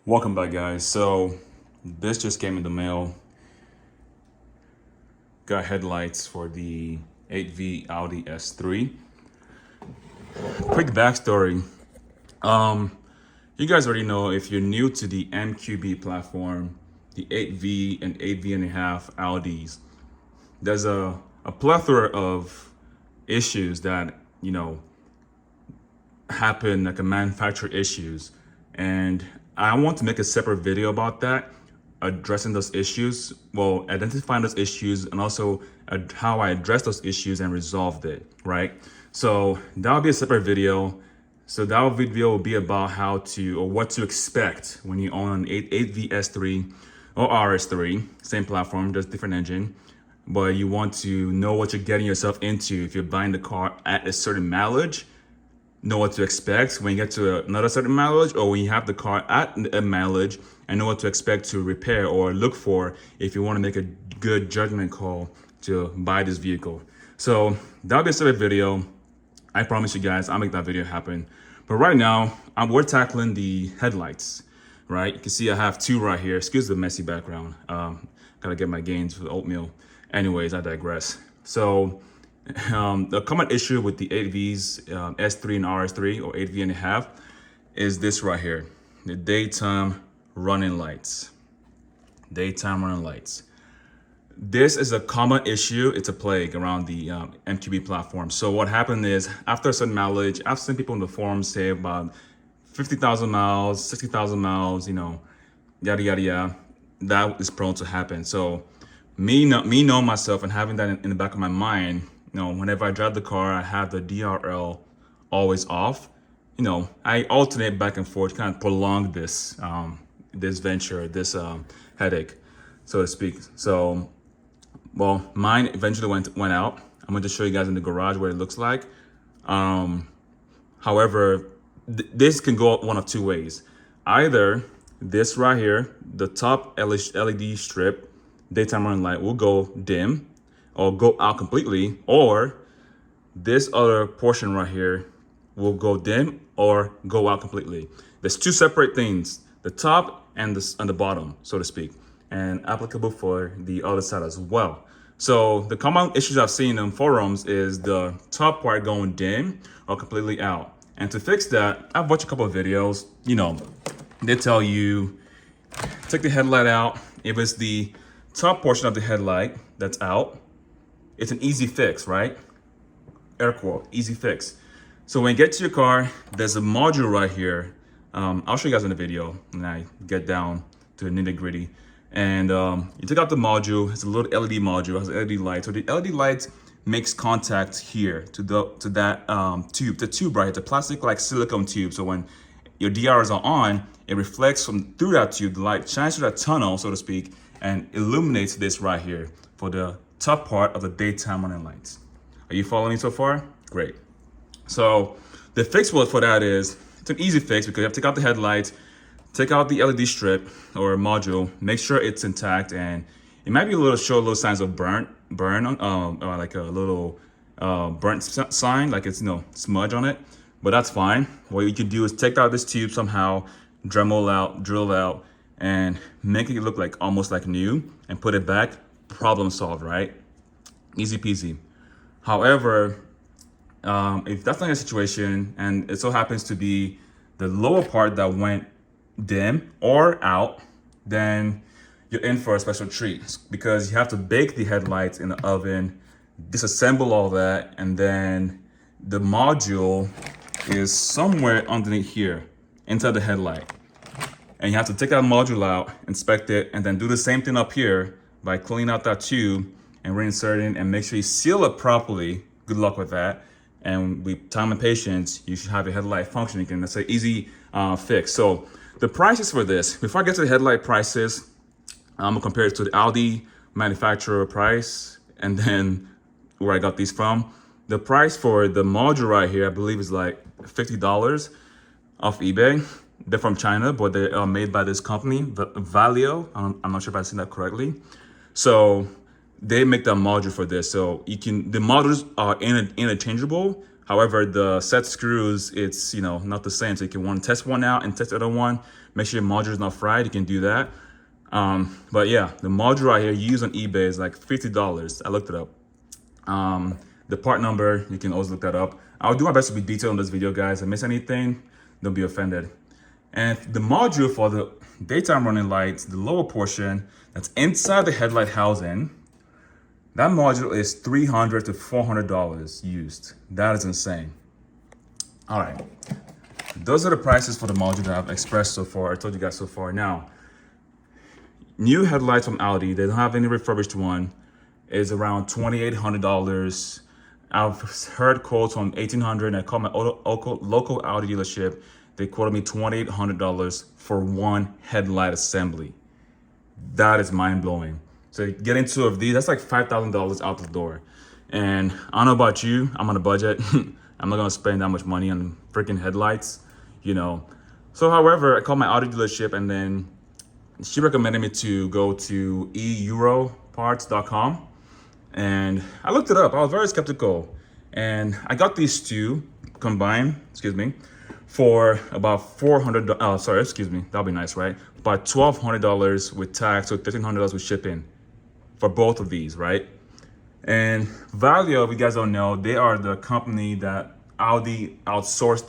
Welcome back, guys. So this just came in the mail. Got headlights for the 8V Audi S3. Quick backstory. You guys already know, if you're new to the MQB platform, the 8V and 8V and a half Audis, there's a plethora of issues that, happen, like a manufacturer issues. And I want to make a separate video about that, addressing those issues, well, identifying those issues, and also how I address those issues and resolved it, right? So that'll be a separate video. So that video will be about how to, or what to expect when you own an 8V S3 or RS3, same platform, just different engine. But you want to know what you're getting yourself into if you're buying the car at a certain mileage, know what to expect when you get to another certain mileage, or when you have the car at a mileage, and know what to expect to repair or look for if you want to make a good judgment call to buy this vehicle. So that'll be a separate video. I promise you guys, I'll make that video happen. But right now, we're tackling the headlights, right? You can see I have two right here. Excuse the messy background. Gotta get my gains for the oatmeal. Anyways, I digress. So the common issue with the 8Vs, S3 and RS3, or 8V and a half, is this right here, the daytime running lights. Daytime running lights. This is a common issue. It's a plague around the MQB platform. So what happened is, after a certain mileage, I've seen people in the forums say about 50,000 miles, 60,000 miles, yada, yada, yada. That is prone to happen. So me knowing myself and having that in the back of my mind, whenever I drive the car, I have the DRL always off. I alternate back and forth, kind of prolong this this venture, this headache, so to speak. So, well, mine eventually went out. I'm going to show you guys in the garage what it looks like. However, this can go one of two ways. Either this right here, the top LED strip, daytime running light, will go dim or go out completely, or this other portion right here will go dim or go out completely. There's two separate things, the top and the bottom, so to speak, and applicable for the other side as well. So the common issues I've seen in forums is the top part going dim or completely out. And to fix that, I've watched a couple of videos. They tell you, take the headlight out. If it's the top portion of the headlight that's out, it's an easy fix, right? Air quote, easy fix. So when you get to your car, there's a module right here. I'll show you guys in the video when I get down to the nitty gritty. And you take out the module. It's a little LED module, it has an LED light. So the LED light makes contact here to that tube, the tube right here, the plastic like silicone tube. So when your DRs are on, it reflects through that tube. The light shines through that tunnel, so to speak, and illuminates this right here for the top part of the daytime running lights. Are you following me so far? Great. So the fix for that is, it's an easy fix because you have to take out the headlights, take out the LED strip or module, make sure it's intact, and it might be show a little signs of burn on, like a little burnt sign, like it's smudge on it, but that's fine. What you can do is take out this tube somehow, drill out, and make it look like almost like new, and put it back. Problem solved, right? Easy peasy. However, if that's not your situation, and it so happens to be the lower part that went dim or out, then you're in for a special treat, because you have to bake the headlights in the oven, disassemble all that, and then the module is somewhere underneath here, inside the headlight. And you have to take that module out, inspect it, and then do the same thing up here by cleaning out that tube and reinserting, and make sure you seal it properly. Good luck with that. And with time and patience, you should have your headlight functioning again. That's an easy fix. So the prices for this, before I get to the headlight prices, I'm gonna compare it to the Audi manufacturer price and then where I got these from. The price for the module right here, I believe, is like $50 off eBay. They're from China, but they are made by this company, Valio. I'm not sure if I said that correctly. So they make that module for this. So the modules are interchangeable, However, the set screws, it's, not the same. So you can want to test one out and test the other one. Make sure your module is not fried. You can do that. But yeah, the module right here used on eBay is like $50. I looked it up. The part number, you can always look that up. I'll do my best to be detailed in this video, guys. If I miss anything, don't be offended. And the module for the daytime running lights, the lower portion that's inside the headlight housing, that module is $300 to $400 used. That is insane. All right, those are the prices for the module that I've expressed so far. I told you guys so far. Now, new headlights from Audi, they don't have any refurbished one, is around $2,800. I've heard quotes from $1,800, and I called my local Audi dealership. They quoted me $2,800 for one headlight assembly. That is mind blowing. So getting two of these, that's like $5,000 out the door. And I don't know about you, I'm on a budget. I'm not gonna spend that much money on freaking headlights, So however, I called my Audi dealership, and then she recommended me to go to europarts.com. And I looked it up. I was very skeptical. And I got these two combined, for about $400. Oh, sorry, that'll be nice, right? About $1,200 with tax, so $1,300 with shipping for both of these, right? And Valio, if you guys don't know, they are the company that Audi outsourced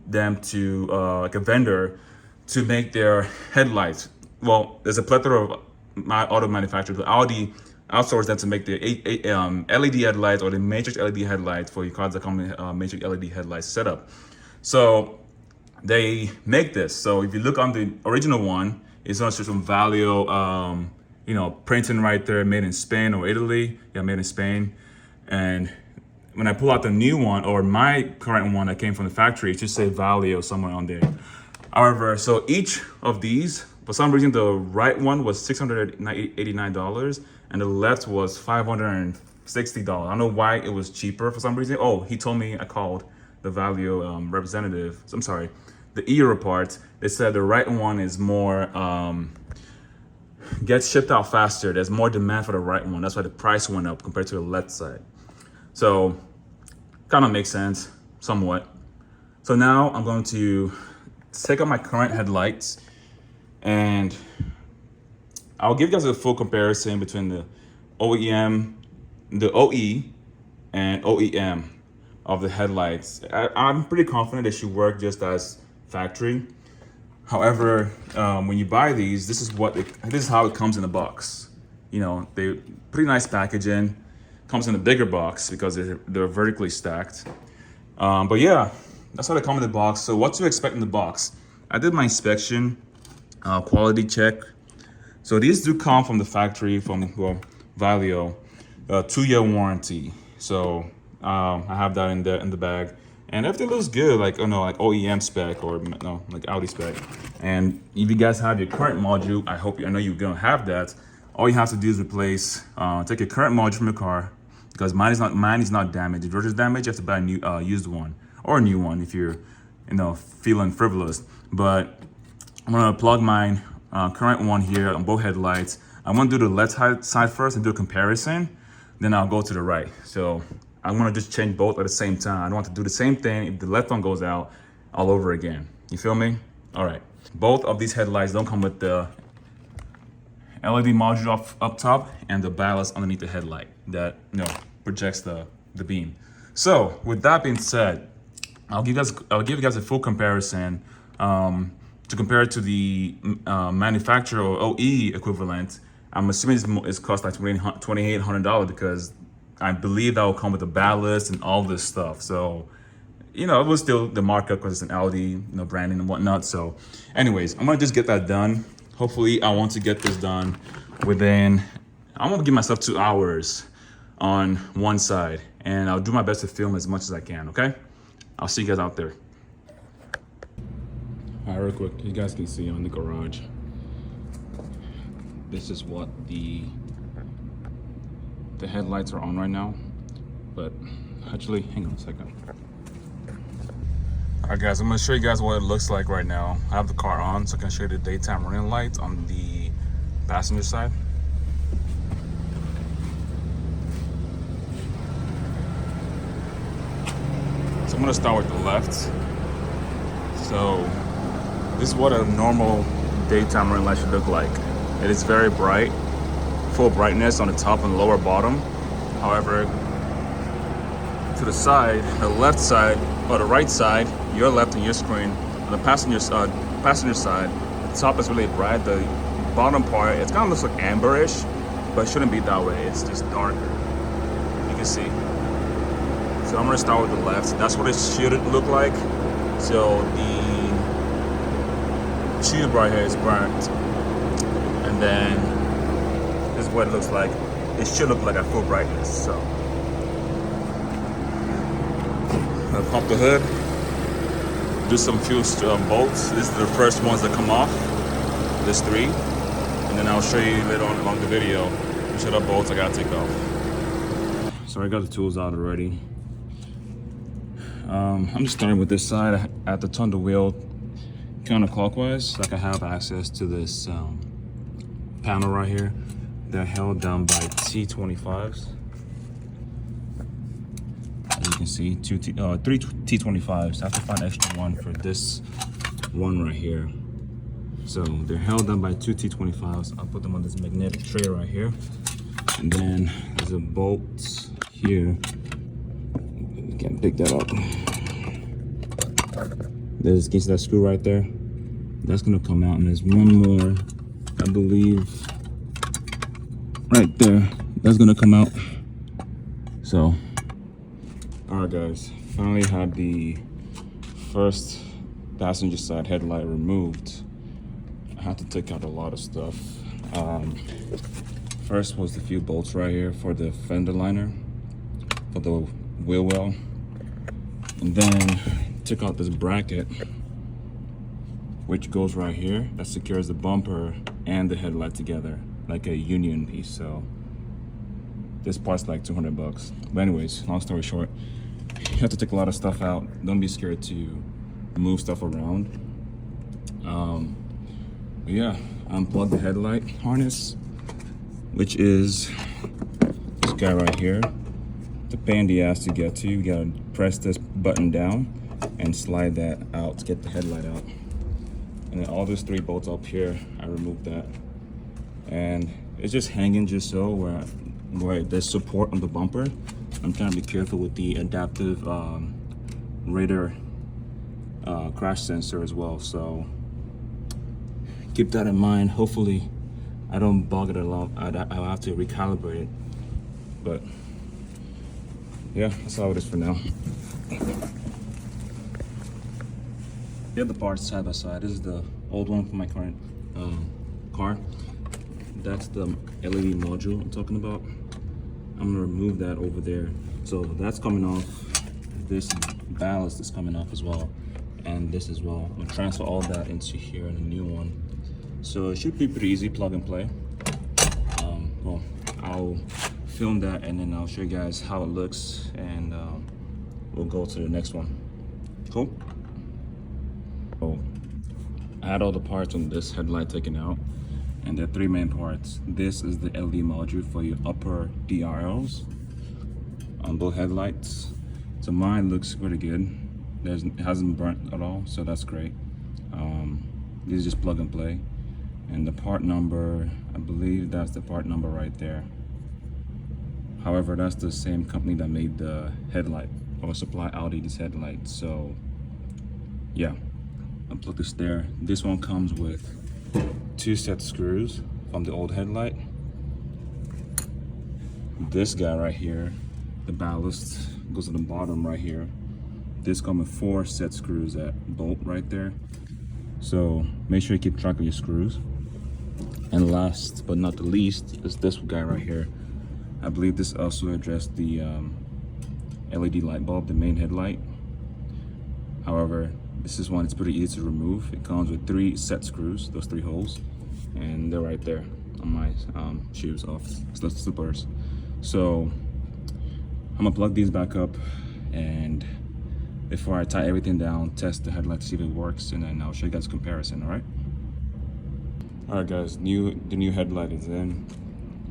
them to like a vendor to make their headlights. Well, there's a plethora of auto manufacturers, but Audi outsourced them to make the LED headlights or the matrix LED headlights for your cars that come with matrix LED headlights setup. So they make this. So if you look on the original one, it's not just from Valio, printing right there, made in Spain or Italy. Yeah, made in Spain. And when I pull out the new one, or my current one that came from the factory, it should say Valio somewhere on there. However, so each of these, for some reason, the right one was $689 and the left was $560. I don't know why it was cheaper for some reason. Oh, he told me, I called the Valio representative. I'm sorry, the Euro parts. They said the right one is more, gets shipped out faster. There's more demand for the right one. That's why the price went up compared to the left side. So kind of makes sense, somewhat. So now I'm going to take out my current headlights, and I'll give you guys a full comparison between the OEM, the OE, and OEM of the headlights. I'm pretty confident they should work just as factory. However, when you buy these, this is how it comes in the box. They pretty nice packaging. Comes in a bigger box because they're vertically stacked. But yeah, that's how they come in the box. So what to expect in the box? I did my inspection, quality check. So these do come from the factory from Valio, 2-year warranty. So I have that in the bag, and everything looks good, like like OEM spec or like Audi spec. And if you guys have your current module, I know you're gonna have that. All you have to do is replace, take your current module from your car, because mine is not damaged. If yours is damaged, you have to buy a new used one or a new one if you're feeling frivolous. But I'm gonna plug mine current one here on both headlights. I'm gonna do the left side first and do a comparison. Then I'll go to the right. So I'm gonna just change both at the same time. I don't want to do the same thing if the left one goes out all over again. You feel me? All right. Both of these headlights don't come with the LED module up top and the ballast underneath the headlight that projects the beam. So with that being said, I'll give you guys a full comparison to compare it to the manufacturer or OE equivalent. I'm assuming it's cost like $2,800 because I believe that will come with the ballast and all this stuff. So it was still the markup because it's an Audi, branding and whatnot. So anyways, I'm gonna just get that done. Hopefully I want to get this done within, I'm gonna give myself 2 hours on one side, and I'll do my best to film as much as I can, okay? I'll see you guys out there. All right, real quick, you guys can see I'm in the garage. This is what the headlights are on right now, but actually, hang on a second. All right, guys, I'm gonna show you guys what it looks like right now. I have the car on, so I can show you the daytime running lights on the passenger side. So I'm gonna start with the left. So this is what a normal daytime running light should look like. It is very bright, full brightness on the top and lower bottom. However, to the side, the left side or the right side, your left and your screen, on the passenger side, the top is really bright. The bottom part, it kind of looks like amberish, but it shouldn't be that way. It's just darker. You can see. So I'm gonna start with the left. That's what it should look like. So the tube right here is burnt, and then this is what it looks like. It should look like at full brightness. So I'll pop the hood, do some few bolts. This is the first ones that come off. There's 3, and then I'll show you later on along the video which other bolts I gotta take off. So I got the tools out already. I'm just starting with this side. I have to turn the wheel counterclockwise so I can have access to this panel right here. They're held down by T25s. As you can see, 3 T25s. I have to find an extra one for this one right here. So they're held down by 2 T25s. I'll put them on this magnetic tray right here. And then there's a bolt here. You can't pick that up. There's that screw right there. That's gonna come out, and there's one more, I believe, right there. That's gonna come out. So, all right, guys. Finally had the first passenger side headlight removed. I had to take out a lot of stuff. First was the few bolts right here for the fender liner, for the wheel well. And then took out this bracket, which goes right here, that secures the bumper and the headlight together, like a union piece. So this part's like 200 bucks. But anyways, long story short, you have to take a lot of stuff out. Don't be scared to move stuff around. But yeah, unplug the headlight harness, which is this guy right here. It's a pain in the ass to get to. You gotta press this button down and slide that out to get the headlight out. And then all those 3 bolts up here, I removed that. And it's just hanging just so where there's support on the bumper. I'm trying to be careful with the adaptive radar crash sensor as well. So keep that in mind. Hopefully I don't bug it along. I'll have to recalibrate it. But yeah, that's all it is for now. The other parts side by side. This is the old one from my current car. That's the LED module I'm talking about. I'm gonna remove that over there. So that's coming off. This ballast is coming off as well, and this as well. I'm gonna transfer all that into here in a new one. So it should be pretty easy, plug and play. Well, I'll film that and then I'll show you guys how it looks, and we'll go to the next one. Cool. So I had all the parts on this headlight taken out, and there are 3 main parts. This is the LED module for your upper DRLs on both headlights. So mine looks pretty good. It hasn't burnt at all, so that's great. This is just plug and play. And the part number, I believe that's the part number right there. However, that's the same company that made the headlight or supply Audi this headlight. So yeah, unplug this there. This one comes with 2 set screws from the old headlight. This guy right here, the ballast goes at the bottom right here. This comes with 4 set screws that bolt right there. So make sure you keep track of your screws. And last but not the least is this guy right here. I believe this also addressed the LED light bulb, the main headlight. However, this is one, it's pretty easy to remove. It comes with 3 set screws, those 3 holes, and they're right there on my shoes off slippers. So I'm gonna plug these back up, and before I tie everything down, test the headlight to see if it works, and then I'll show you guys a comparison. All right. All right, guys. The new headlight is in.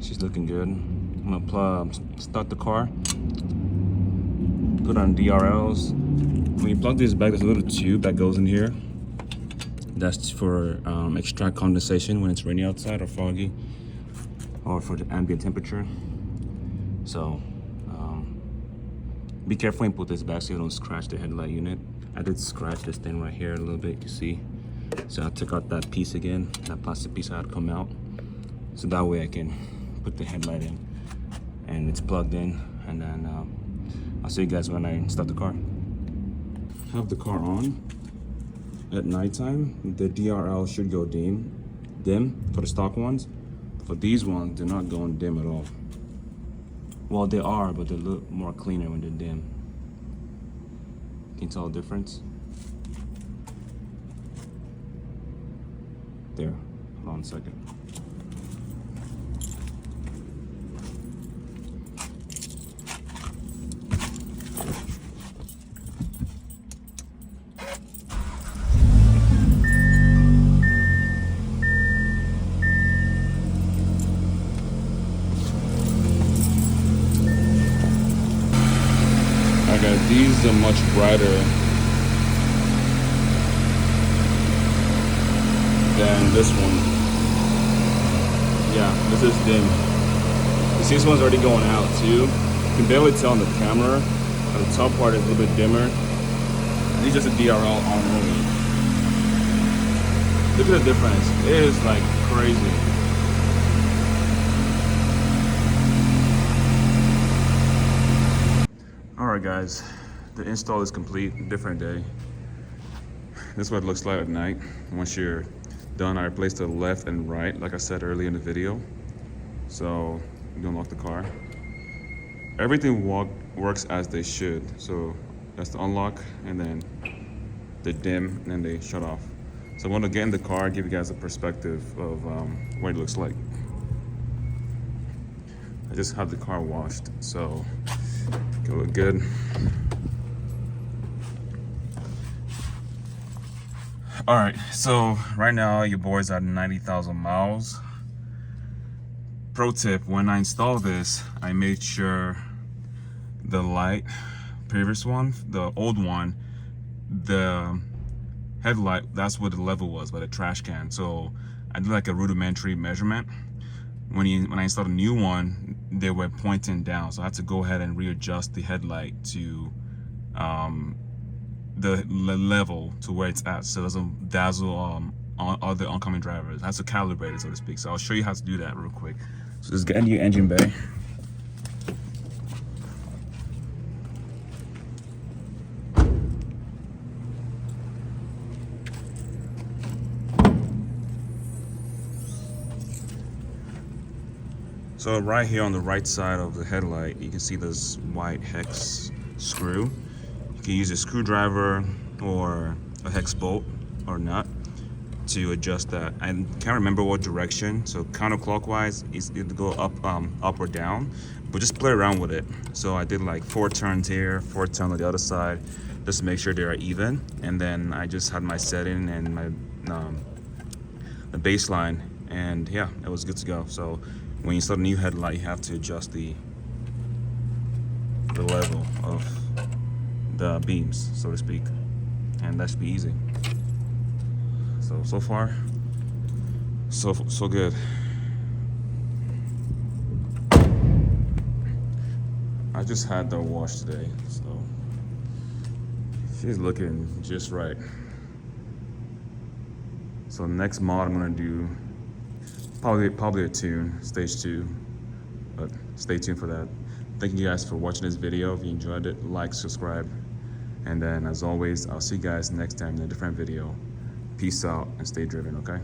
She's looking good. I'm gonna start the car, put on DRLs, When you plug this back, there's a little tube that goes in here. That's for extract condensation when it's rainy outside or foggy, or for the ambient temperature. So be careful when you put this back so you don't scratch the headlight unit. I did scratch this thing right here a little bit, you see. So I took out that piece again, that plastic piece had to come out. So that way I can put the headlight in and it's plugged in, and then I'll see you guys when I start the car. Have the car on. At nighttime, the DRL should go dim for the stock ones. But these ones, they're not going dim at all. Well, they are, but they look more cleaner when they're dim. Can you tell the difference? There, hold on a second. Okay, these are much brighter than this one. Yeah, this is dim. You see this one's already going out too. You can barely tell on the camera. The top part is a little bit dimmer. And these just a DRL on only. Look at the difference. It is like crazy. Alright guys, the install is complete. Different day. This is what it looks like at night. Once you're done, I replaced the left and right, like I said earlier in the video. So you can unlock the car. Everything works as they should. So that's the unlock, and then they dim, and then they shut off. So I'm going to get in the car, give you guys a perspective of what it looks like. I just had the car washed, so it look good. All right, so right now your boy's at 90,000 miles. Pro tip, when I install this, I made sure the light, previous one, the old one, the headlight, that's what the level was by the trash can. So I did like a rudimentary measurement. When I installed a new one, they were pointing down, so I had to go ahead and readjust the headlight to the level to where it's at, so it doesn't dazzle on other oncoming drivers. I have to calibrate it, so to speak. So I'll show you how to do that real quick. So just get into your engine bay. So right here on the right side of the headlight, you can see this white hex screw. You can use a screwdriver or a hex bolt or nut to adjust that. I can't remember what direction, so counterclockwise is either go up or down, but just play around with it. So I did like 4 turns here, 4 turns on the other side, just to make sure they are even. And then I just had my setting and my the baseline, and yeah, it was good to go. So when you start a new headlight, you have to adjust the level of the beams, so to speak, and that should be easy. So far, so good. I just had the wash today, so she's looking just right. So next mod I'm gonna do probably a tune, stage 2, but stay tuned for that. Thank you guys for watching this video. If you enjoyed it, like, subscribe, and then as always, I'll see you guys next time in a different video. Peace out and stay driven, okay?